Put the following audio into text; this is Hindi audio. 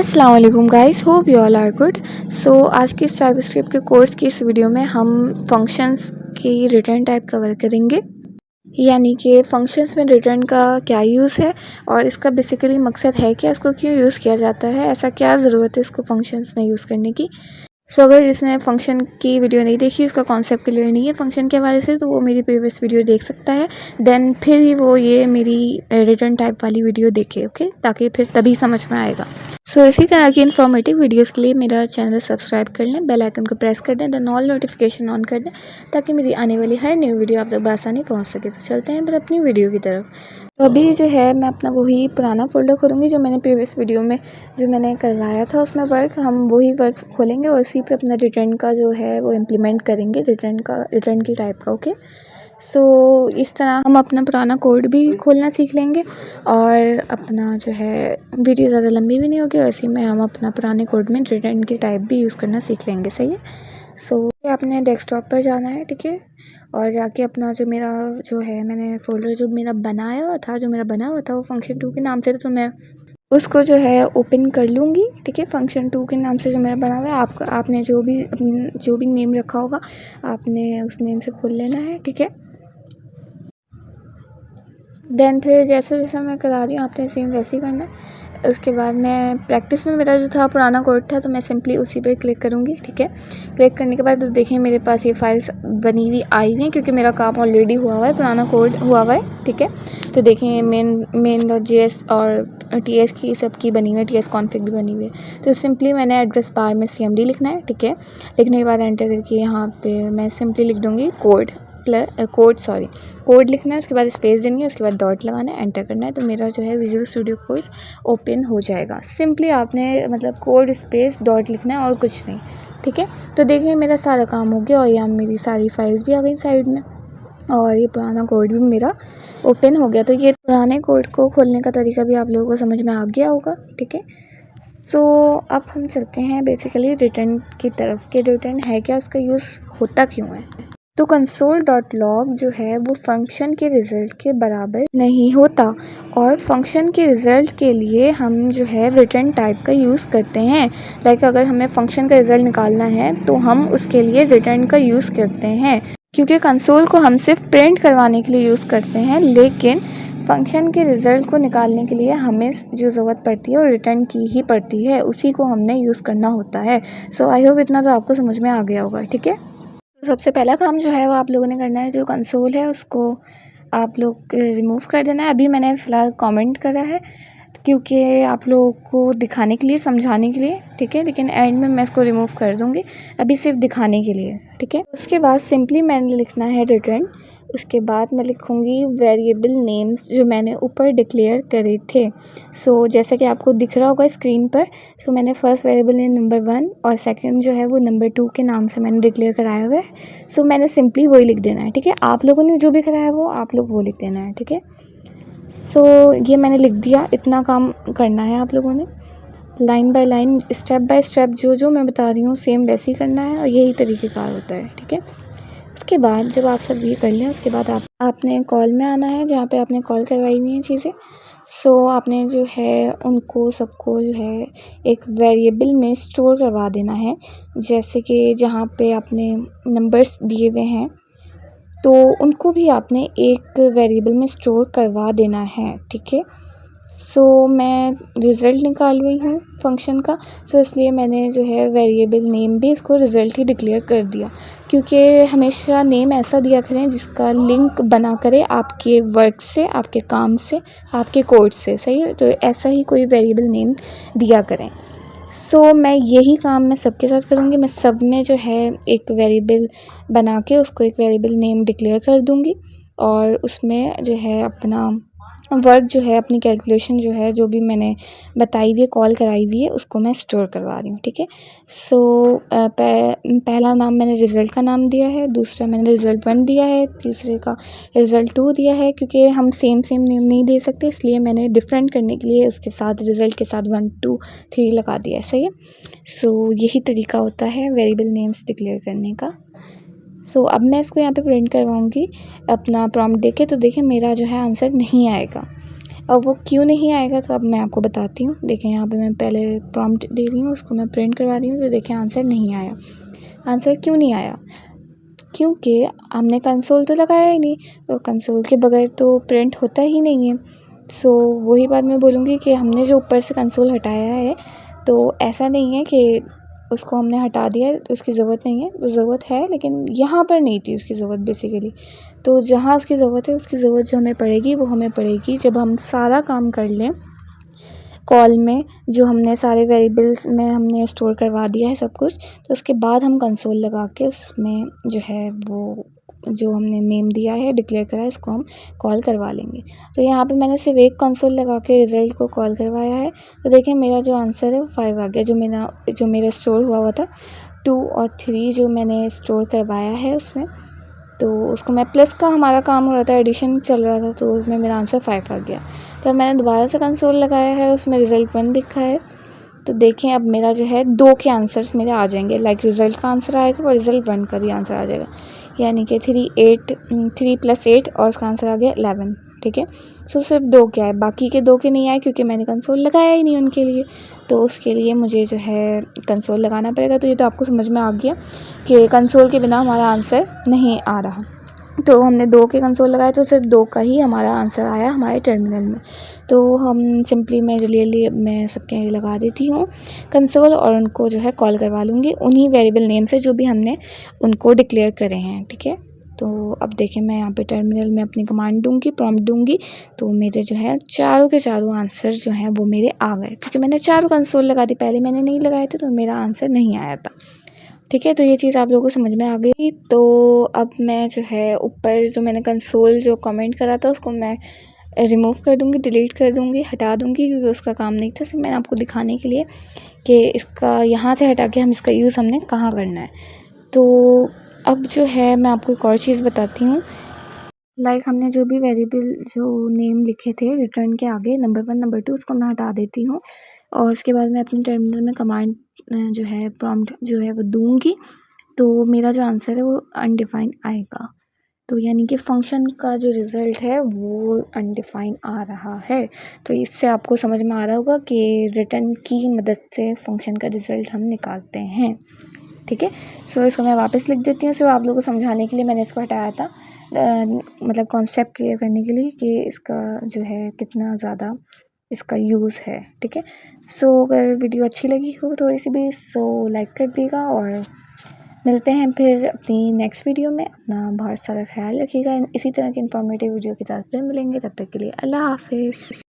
अस्सलाम वालेकुम guys, hope you all are good. So आज की इस जावास्क्रिप्ट के कोर्स की इस वीडियो में हम फंक्शंस की रिटर्न टाइप कवर करेंगे, यानी कि फंक्शंस में रिटर्न का क्या यूज़ है और इसका बेसिकली मकसद है क्या, इसको क्यों यूज़ किया जाता है, ऐसा क्या ज़रूरत है इसको फंक्शंस में यूज़ करने की। सो अगर जिसने फंक्शन की वीडियो नहीं देखी, उसका कॉन्सेप्ट क्लियर नहीं है फंक्शन के हवाले से, तो वो मेरी प्रीवियस वीडियो देख सकता है, देन फिर ही वो ये मेरी रिटर्न टाइप वाली वीडियो देखे, ओके, ताकि फिर तभी समझ में आएगा। सो इसी तरह की इन्फॉर्मेटिव वीडियोस के लिए मेरा चैनल सब्सक्राइब कर लें, बेल आइकन को प्रेस कर दें, देन ऑल नोटिफिकेशन ऑन कर दें, ताकि मेरी आने वाली हर न्यू वीडियो आप तक बआसानी पहुंच सके। तो चलते हैं फिर अपनी वीडियो की तरफ। तो अभी जो है मैं अपना वही पुराना फोल्डर खोलूँगी जो मैंने प्रीवियस वीडियो में जो मैंने करवाया था, उसमें वर्क हम वही वर्क खोलेंगे और उसी पे अपना रिटर्न का जो है वो इम्प्लीमेंट करेंगे, रिटर्न की टाइप का, ओके। सो इस तरह हम अपना पुराना कोड भी खोलना सीख लेंगे और अपना जो है वीडियो ज़्यादा लंबी भी नहीं होगी, और इसी में हम अपना पुराने कोड में रिटर्न की टाइप भी यूज़ करना सीख लेंगे, सही है। सो आपने डेस्कटॉप पर जाना है, ठीक है, और जाके अपना जो मेरा जो है मैंने फ़ोल्डर जो मेरा बना हुआ था वो फंक्शन 2 के नाम से था, तो मैं उसको जो है ओपन कर लूँगी, ठीक है। फंक्शन 2 के नाम से जो मेरा बना हुआ है, आपने जो भी नेम रखा होगा आपने उस नेम से खोल लेना है, ठीक है। देन फिर जैसे मैं करा रही हूँ आपने सेम वैसे ही करना है। उसके बाद मैं प्रैक्टिस में मेरा जो था पुराना कोड था, तो मैं सिंपली उसी पे क्लिक करूँगी, ठीक है। क्लिक करने के बाद तो देखिए मेरे पास ये फाइल्स बनी हुई आई हुई हैं, क्योंकि मेरा काम ऑलरेडी हुआ हुआ है, पुराना कोड हुआ हुआ है, ठीक है। तो देखिए main.js और ts की सबकी बनी हुई है, ts config भी बनी हुई है। तो सिंपली मैंने एड्रेस बार में cmd लिखना है, ठीक है। लिखने के बाद एंटर करके यहाँ पे मैं सिंपली लिख दूँगी कोड लिखना है, उसके बाद स्पेस देनी है, उसके बाद डॉट लगाना है, एंटर करना है, तो मेरा जो है विजुअल स्टूडियो कोड ओपन हो जाएगा। सिंपली आपने मतलब कोड स्पेस डॉट लिखना है और कुछ नहीं, ठीक है। तो देखिए मेरा सारा काम हो गया और यहाँ मेरी सारी फाइल्स भी आ गई साइड में, और ये पुराना कोड भी मेरा ओपन हो गया। तो ये पुराने कोड को खोलने का तरीका भी आप लोगों को समझ में आ गया होगा, ठीक है। सो अब हम चलते हैं बेसिकली रिटर्न की तरफ, कि रिटर्न है क्या, उसका यूज़ होता क्यों है। तो console.log जो है वो फंक्शन के रिज़ल्ट के बराबर नहीं होता, और फंक्शन के रिज़ल्ट के लिए हम जो है रिटर्न टाइप का यूज़ करते हैं। लाइक अगर हमें फंक्शन का रिज़ल्ट निकालना है तो हम उसके लिए रिटर्न का यूज़ करते हैं, क्योंकि कंसोल को हम सिर्फ प्रिंट करवाने के लिए यूज़ करते हैं, लेकिन फंक्शन के रिज़ल्ट को निकालने के लिए हमें जो ज़रूरत पड़ती है वो रिटर्न की ही पड़ती है, उसी को हमने यूज़ करना होता है। सो आई होप इतना तो आपको समझ में आ गया होगा, ठीक है। तो सबसे पहला काम जो है वो आप लोगों ने करना है, जो कंसोल है उसको आप लोग रिमूव कर देना है। अभी मैंने फ़िलहाल कमेंट करा है क्योंकि आप लोगों को दिखाने के लिए, समझाने के लिए, ठीक है, लेकिन एंड में मैं इसको रिमूव कर दूँगी, अभी सिर्फ दिखाने के लिए, ठीक है। उसके बाद सिंपली मैंने लिखना है रिटर्न, उसके बाद मैं लिखूँगी वेरिएबल नेम्स जो मैंने ऊपर डिक्लेयर करे थे। सो जैसा कि आपको दिख रहा होगा स्क्रीन पर, सो मैंने फर्स्ट वेरिएबल नेम नंबर 1 और सेकंड जो है वो नंबर 2 के नाम से मैंने डिक्लेयर कराया हुआ है। सो मैंने सिंपली वही लिख देना है, ठीक है। आप लोगों ने जो भी कराया है वो आप लोग वो लिख देना है, ठीक है। सो ये मैंने लिख दिया, इतना काम करना है आप लोगों ने, line by line, step by step जो मैं बता रही हूँ सेम वैसे ही करना है, और यही तरीक़ेकार होता है, ठीक है। उसके बाद जब आप सब ये कर लें, उसके बाद आपने कॉल में आना है, जहाँ पे आपने कॉल करवाई हुई हैं चीज़ें। सो आपने जो है उनको सबको जो है एक वेरिएबल में स्टोर करवा देना है, जैसे कि जहाँ पे आपने नंबर्स दिए हुए हैं तो उनको भी आपने एक वेरिएबल में स्टोर करवा देना है, ठीक है। सो मैं रिज़ल्ट निकाल रही हूँ फंक्शन का, सो इसलिए मैंने जो है वेरिएबल नेम भी इसको रिज़ल्ट ही डिक्लेयर कर दिया, क्योंकि हमेशा नेम ऐसा दिया करें जिसका लिंक बना करे आपके वर्क से, आपके काम से, आपके कोड से, सही है। तो ऐसा ही कोई वेरिएबल नेम दिया करें। सो मैं यही काम मैं सबके साथ करूँगी, मैं सब में जो है एक वेरिएबल बना के उसको एक वेरिएबल नेम डिक्लेयर कर दूँगी, और उसमें जो है अपना वर्क जो है, अपनी कैलकुलेशन जो है, जो भी मैंने बताई हुई है, कॉल कराई हुई है, उसको मैं स्टोर करवा रही हूँ, ठीक है। सो पहला नाम मैंने रिज़ल्ट का नाम दिया है, दूसरा मैंने रिज़ल्ट 1 दिया है, तीसरे का रिज़ल्ट 2 दिया है, क्योंकि हम सेम नेम नहीं दे सकते, इसलिए मैंने डिफरेंट करने के लिए उसके साथ रिज़ल्ट के साथ 1 2 3 लगा दिया है, सही है। सो यही तरीका होता है वेरिएबल नेम्स डिक्लेयर करने का। सो अब मैं इसको यहाँ पे प्रिंट करवाऊँगी अपना प्रॉम्प्ट देके, तो देखिए मेरा जो है आंसर नहीं आएगा। अब वो क्यों नहीं आएगा तो अब मैं आपको बताती हूँ। देखें यहाँ पे मैं पहले प्रॉम्प्ट दे रही हूँ, उसको मैं प्रिंट करवा रही हूँ, तो देखें आंसर नहीं आया। आंसर क्यों नहीं आया? क्योंकि हमने कंसोल तो लगाया ही नहीं, तो कंसोल के बगैर तो प्रिंट होता ही नहीं है। सो वही बात मैं बोलूँगी कि हमने जो ऊपर से कंसोल हटाया है, तो ऐसा नहीं है कि उसको हमने हटा दिया है, उसकी ज़रूरत नहीं है, तो ज़रूरत है, लेकिन यहाँ पर नहीं थी उसकी ज़रूरत बेसिकली। तो जहाँ उसकी ज़रूरत है, उसकी ज़रूरत जो हमें पड़ेगी वो हमें पड़ेगी जब हम सारा काम कर लें कॉल में, जो हमने सारे वेरिएबल्स में हमने स्टोर करवा दिया है सब कुछ, तो उसके बाद हम कंसोल लगा के उसमें जो है वो जो हमने नेम दिया है, डिक्लेयर करा है, इसको हम कॉल करवा लेंगे। तो यहाँ पे मैंने सिर्फ एक कंसोल लगा के रिज़ल्ट को कॉल करवाया है, तो देखिए मेरा जो आंसर है वो 5 आ गया। जो मेरा स्टोर हुआ था 2 और 3 जो मैंने स्टोर करवाया है उसमें, तो उसको मैं प्लस का हमारा काम हो रहा था, एडिशन चल रहा था, तो उसमें मेरा आंसर 5 आ गया। तो मैंने दोबारा से कंसोल लगाया है, उसमें रिज़ल्ट 1 दिखा है। तो देखें अब मेरा जो है 2 के आंसर्स मेरे आ जाएंगे, लाइक रिज़ल्ट का आंसर आएगा और रिज़ल्ट 1 का भी आंसर आ जाएगा, यानी कि 3 + 8 और उसका आंसर आ गया 11। ठीक है, सो सिर्फ 2 क्या है, बाकी के 2 के नहीं आए क्योंकि मैंने कंसोल लगाया ही नहीं उनके लिए, तो उसके लिए मुझे जो है कंसोल लगाना पड़ेगा। तो ये तो आपको समझ में आ गया कि कंसोल के बिना हमारा आंसर नहीं आ रहा। तो हमने 2 के कंसोल लगाए, तो सिर्फ 2 का ही हमारा आंसर आया हमारे टर्मिनल में। तो हम सिंपली मैं जल्दी मैं सबके लिए लगा देती हूँ कंसोल और उनको जो है कॉल करवा लूँगी उन्हीं वेरिएबल नेम से जो भी हमने उनको डिक्लेयर करे हैं। ठीक है, तो अब देखें मैं यहाँ पे टर्मिनल में अपनी कमांड दूँगी, प्रॉम्प्ट दूँगी, तो मेरे जो है चारों के चारों आंसर जो हैं वो मेरे आ गए, क्योंकि मैंने चारों कंसोल लगा दी, पहले मैंने नहीं लगाए थे तो मेरा आंसर नहीं आया था। ठीक है, तो ये चीज़ आप लोगों को समझ में आ गई। तो अब मैं जो है ऊपर जो मैंने कंसोल जो कमेंट करा था उसको मैं रिमूव कर दूँगी, डिलीट कर दूँगी, हटा दूँगी, क्योंकि उसका काम नहीं था। सिर्फ मैंने आपको दिखाने के लिए कि इसका यहाँ से हटा के हम इसका यूज़ हमने कहाँ करना है। तो अब जो है मैं आपको एक और चीज़ बताती हूँ, लाइक हमने जो भी वेरिएबल जो नेम लिखे थे रिटर्न के आगे नंबर 1 नंबर 2 उसको मैं हटा देती हूँ, और उसके बाद मैं अपने टर्मिनल में कमांड जो है प्रॉम्प्ट जो है वो दूँगी, तो मेरा जो आंसर है वो अनडिफाइंड आएगा। तो यानी कि फ़ंक्शन का जो रिज़ल्ट है वो अनडिफाइंड आ रहा है। तो इससे आपको समझ में आ रहा होगा कि रिटर्न की मदद से फ़ंक्शन का रिज़ल्ट हम निकालते हैं। ठीक है, सो इसको मैं वापस लिख देती हूँ। सिर्फ आप लोगों को समझाने के लिए मैंने इसको हटाया था, मतलब कॉन्सेप्ट क्लियर करने के लिए कि इसका जो है कितना ज़्यादा इसका यूज़ है। ठीक है, सो अगर वीडियो अच्छी लगी हो थोड़ी सी भी, सो लाइक कर दीजिएगा, और मिलते हैं फिर अपनी नेक्स्ट वीडियो में। अपना बहुत सारा ख्याल रखिएगा। इसी तरह की इन्फॉर्मेटिव वीडियो के साथ फिर मिलेंगे, तब तक के लिए अल्लाह हाफ़िज़।